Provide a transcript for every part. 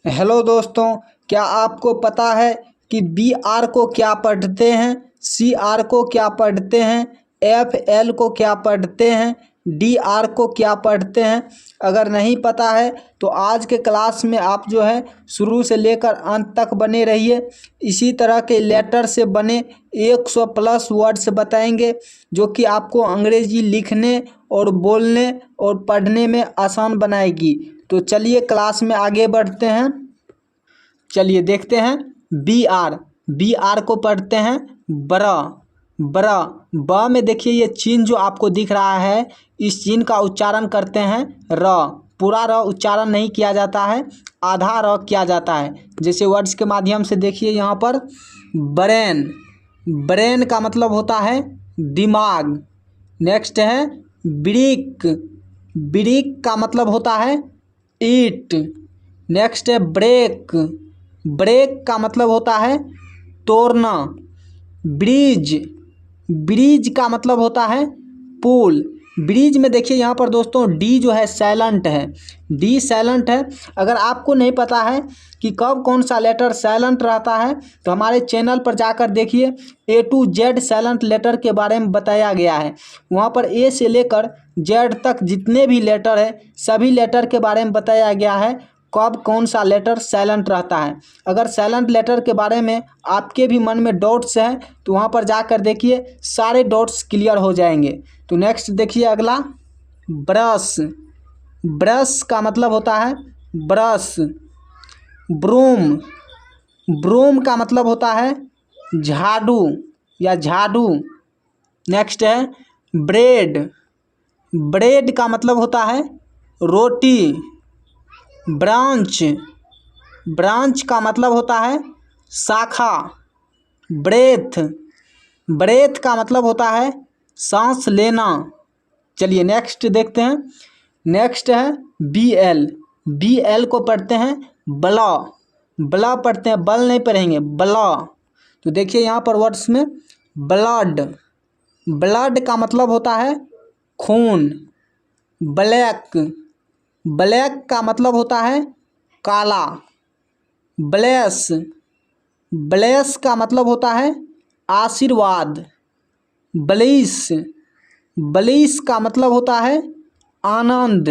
Hello दोस्तों, क्या आपको पता है कि बी आर को क्या पढ़ते हैं, सी आर को क्या पढ़ते हैं, एफ एल को क्या पढ़ते हैं, डी आर को क्या पढ़ते हैं। अगर नहीं पता है तो आज के क्लास में आप जो है शुरू से लेकर अंत तक बने रहिए। इसी तरह के लेटर से बने 100 प्लस वर्ड्स बताएंगे जो कि आपको अंग्रेजी लिखने और बोलने और पढ़ने में आसान बनाएगी। तो चलिए क्लास में आगे बढ़ते हैं। चलिए देखते हैं बी आर को पढ़ते हैं ब्र। ब में देखिए ये चिन्ह जो आपको दिख रहा है, इस चिन्ह का उच्चारण करते हैं र। पूरा र उच्चारण नहीं किया जाता है, आधा र किया जाता है। जैसे वर्ड्स के माध्यम से देखिए यहाँ पर ब्रेन का मतलब होता है दिमाग। नेक्स्ट है ब्रिक का मतलब होता है ईट। नेक्स्ट है ब्रेक का मतलब होता है तोड़ना। ब्रिज का मतलब होता है पुल। ब्रिज में देखिए यहाँ पर दोस्तों डी जो है साइलेंट है, डी साइलेंट है। अगर आपको नहीं पता है कि कब कौन सा लेटर साइलेंट रहता है तो हमारे चैनल पर जाकर देखिए, ए टू जेड साइलेंट लेटर के बारे में बताया गया है। वहाँ पर ए से लेकर जेड तक जितने भी लेटर है सभी लेटर के बारे में बताया गया है, कब कौन सा लेटर साइलेंट रहता है। अगर साइलेंट लेटर के बारे में आपके भी मन में डाउट्स हैं तो वहाँ पर जाकर देखिए, सारे डाउट्स क्लियर हो जाएंगे। तो नेक्स्ट देखिए अगला ब्रश का मतलब होता है ब्रश। ब्रूम का मतलब होता है झाड़ू या झाड़ू। नेक्स्ट है ब्रेड का मतलब होता है रोटी। ब्रांच का मतलब होता है शाखा। ब्रेथ का मतलब होता है सांस लेना। चलिए नेक्स्ट देखते हैं। नेक्स्ट है बी एल को पढ़ते हैं ब्ला पढ़ते हैं, बल नहीं पढ़ेंगे, ब्ला। तो देखिए यहाँ पर वर्ड्स में ब्लड का मतलब होता है खून। ब्लैक का मतलब होता है काला। ब्लेस का मतलब होता है आशीर्वाद। ब्लिस का मतलब होता है आनंद।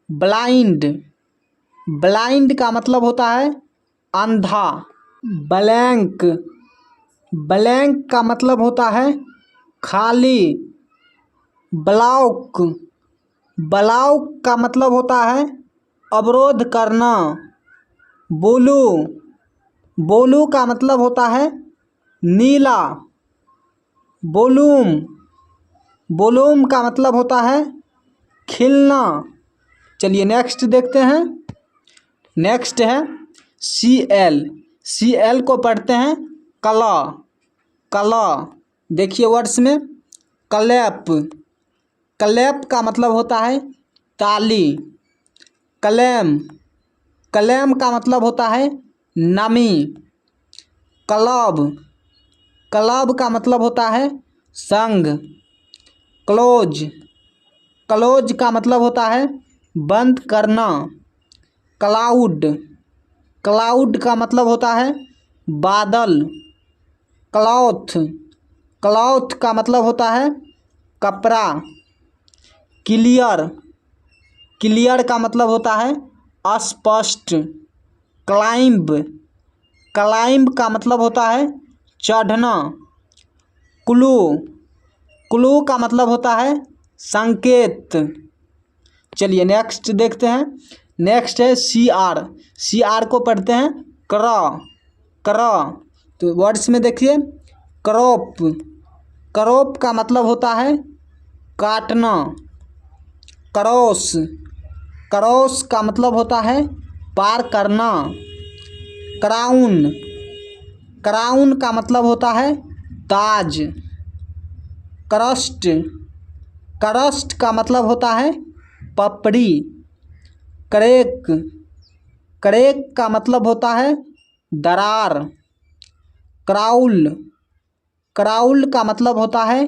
ब्लाइंड का मतलब होता है अंधा। ब्लैंक का मतलब होता है खाली। ब्लॉक का मतलब होता है अवरोध करना। ब्लू का मतलब होता है नीला। ब्लूम का मतलब होता है खिलना। चलिए नेक्स्ट देखते हैं। नेक्स्ट है सी एल को पढ़ते हैं कला। देखिए वर्ड्स में क्लैप का मतलब होता है ताली। क्लेम का मतलब होता है नमी। क्लब का मतलब होता है संघ। क्लोज का मतलब होता है बंद करना। क्लाउड का मतलब होता है बादल। क्लॉथ का मतलब होता है कपड़ा। क्लियर का मतलब होता है अस्पष्ट। क्लाइंब का मतलब होता है चढ़ना। क्लू का मतलब होता है संकेत। चलिए नेक्स्ट देखते हैं। नेक्स्ट है सी आर को पढ़ते हैं क्र। तो वर्ड्स में देखिए क्रॉप का मतलब होता है काटना। क्रॉस का मतलब होता है पार करना। क्राउन का मतलब होता है ताज। क्रस्ट का मतलब होता है पपड़ी। क्रेक का मतलब होता है दरार। क्राउल का मतलब होता है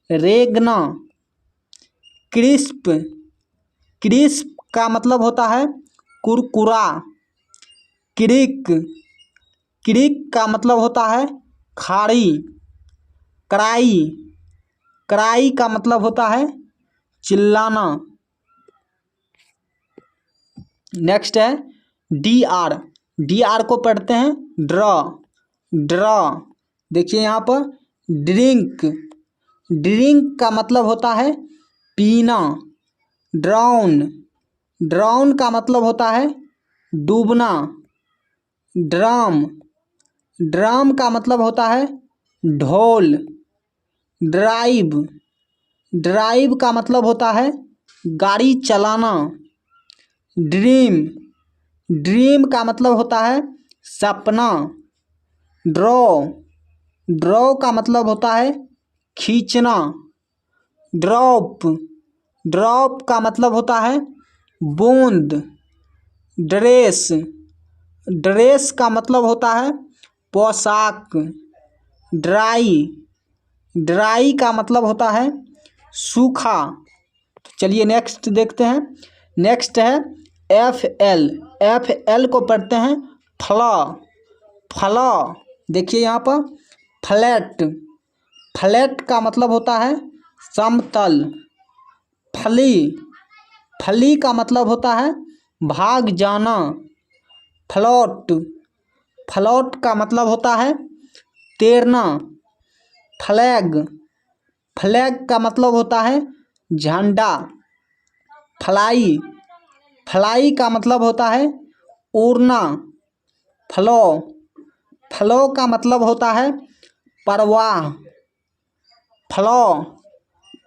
रेगना। क्रिस्प का मतलब होता है कुरकुरा। क्रिक, क्रिक का मतलब होता है खाड़ी। कराई, कराई का मतलब होता है चिल्लाना। नेक्स्ट है डी आर, डी आर को पढ़ते हैं ड्रॉ, ड्रॉ। देखिए यहाँ पर ड्रिंक, ड्रिंक का मतलब होता है पीना। ड्राउन, ड्राउन का मतलब होता है डूबना। ड्राम, ड्राम का मतलब होता है ढोल। ड्राइव, ड्राइव का मतलब होता है गाड़ी चलाना। ड्रीम, ड्रीम का मतलब होता है सपना। ड्रॉ, ड्रॉ का मतलब होता है खींचना। ड्रॉप, ड्रॉप का मतलब होता है बूंद। ड्रेस, ड्रेस का मतलब होता है पोशाक। ड्राई, ड्राई का मतलब होता है सूखा। चलिए नेक्स्ट देखते हैं। नेक्स्ट है एफ एल, एफ एल को पढ़ते हैं फला, फला। देखिए यहाँ पर फ्लैट, फ्लैट का मतलब होता है समतल। फली, फली का मतलब होता है भाग जाना। फ्लोट, फ्लोट का मतलब होता है तैरना। फ्लैग, फ्लैग का मतलब होता है झंडा। फ्लाई, फ्लाई का मतलब होता है उड़ना। फ्लो, फ्लो का मतलब होता है परवाह। फ्लो,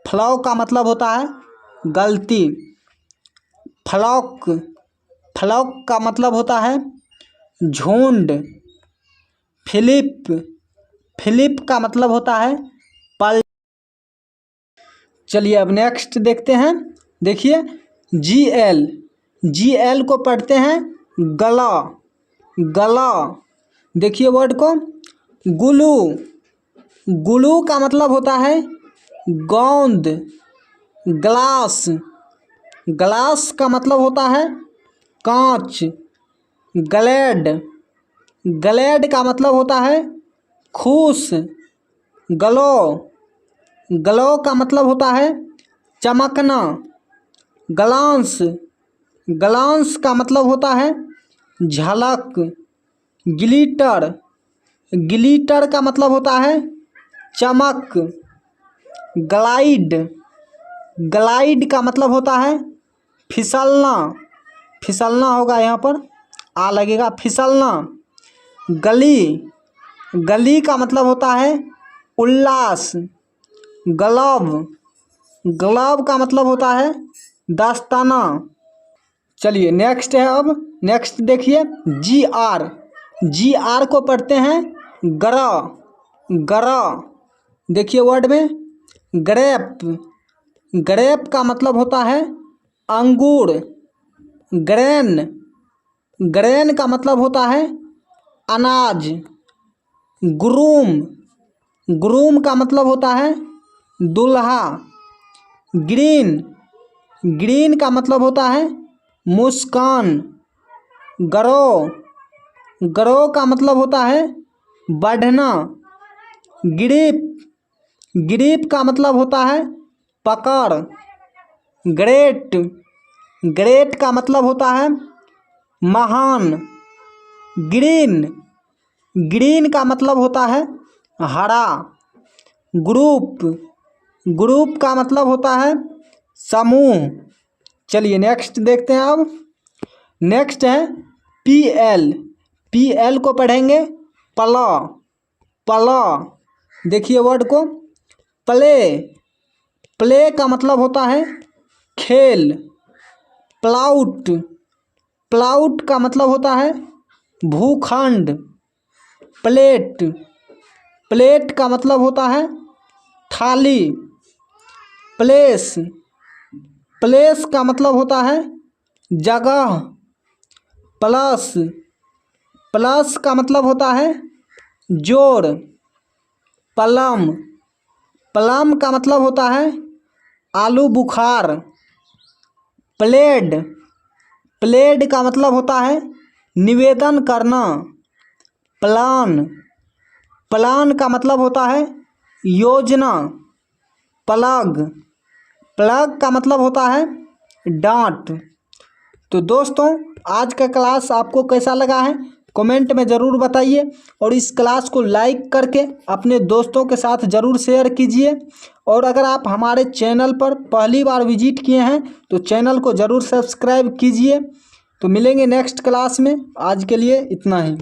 फ्लो का मतलब होता है गलती। फ्लॉक, फ्लॉक का मतलब होता है झुंड। फिलिप, फिलिप का मतलब होता है पल। चलिए अब नेक्स्ट देखते हैं। देखिए जी एल, जी एल को पढ़ते हैं गला, गला। देखिए वर्ड को गुलू, गुलू का मतलब होता है गोंद। ग्लास, ग्लास का मतलब होता है कांच। ग्लैड, ग्लैड का मतलब होता है खुश। ग्लो, ग्लो का मतलब होता है चमकना। ग्लांस, ग्लांस का मतलब होता है झलक। ग्लिटर, ग्लिटर का मतलब होता है चमक। ग्लाइड, ग्लाइड का मतलब होता है फिसलना, फिसलना होगा यहाँ पर आ लगेगा फिसलना। गली, गली का मतलब होता है उल्लास। ग्लव, ग्लव का मतलब होता है दस्ताना। चलिए नेक्स्ट है। अब नेक्स्ट देखिए जी आर, जी आर को पढ़ते हैं गरा, गरा। देखिए वर्ड में ग्रेप, ग्रेप का मतलब होता है अंगूर। ग्रेन, ग्रेन का मतलब होता है अनाज। ग्रूम, ग्रूम का मतलब होता है दूल्हा। ग्रीन, ग्रीन का मतलब होता है मुस्कान। ग्रो, ग्रो का मतलब होता है बढ़ना। ग्रिप, ग्रिप का मतलब होता है पकड़। ग्रेट, ग्रेट का मतलब होता है महान। ग्रीन, ग्रीन का मतलब होता है हरा। ग्रुप, ग्रुप का मतलब होता है समूह। चलिए नेक्स्ट देखते हैं। अब नेक्स्ट है पी एल, पी एल को पढ़ेंगे पला, पला। देखिए वर्ड को प्ले, प्ले का मतलब होता है खेल। प्लाउट, प्लाउट का मतलब होता है भूखंड। प्लेट, प्लेट का मतलब होता है थाली। प्लेस, प्लेस का मतलब होता है जगह। प्लस, प्लस का मतलब होता है जोड़। प्लम, प्लम का मतलब होता है आलू बुखार। प्लेड, प्लेड का मतलब होता है निवेदन करना। प्लान, प्लान का मतलब होता है योजना। प्लग, प्लग का मतलब होता है डांट। तो दोस्तों आज का क्लास आपको कैसा लगा है कमेंट में ज़रूर बताइए, और इस क्लास को लाइक करके अपने दोस्तों के साथ ज़रूर शेयर कीजिए। और अगर आप हमारे चैनल पर पहली बार विजिट किए हैं तो चैनल को ज़रूर सब्सक्राइब कीजिए। तो मिलेंगे नेक्स्ट क्लास में, आज के लिए इतना ही।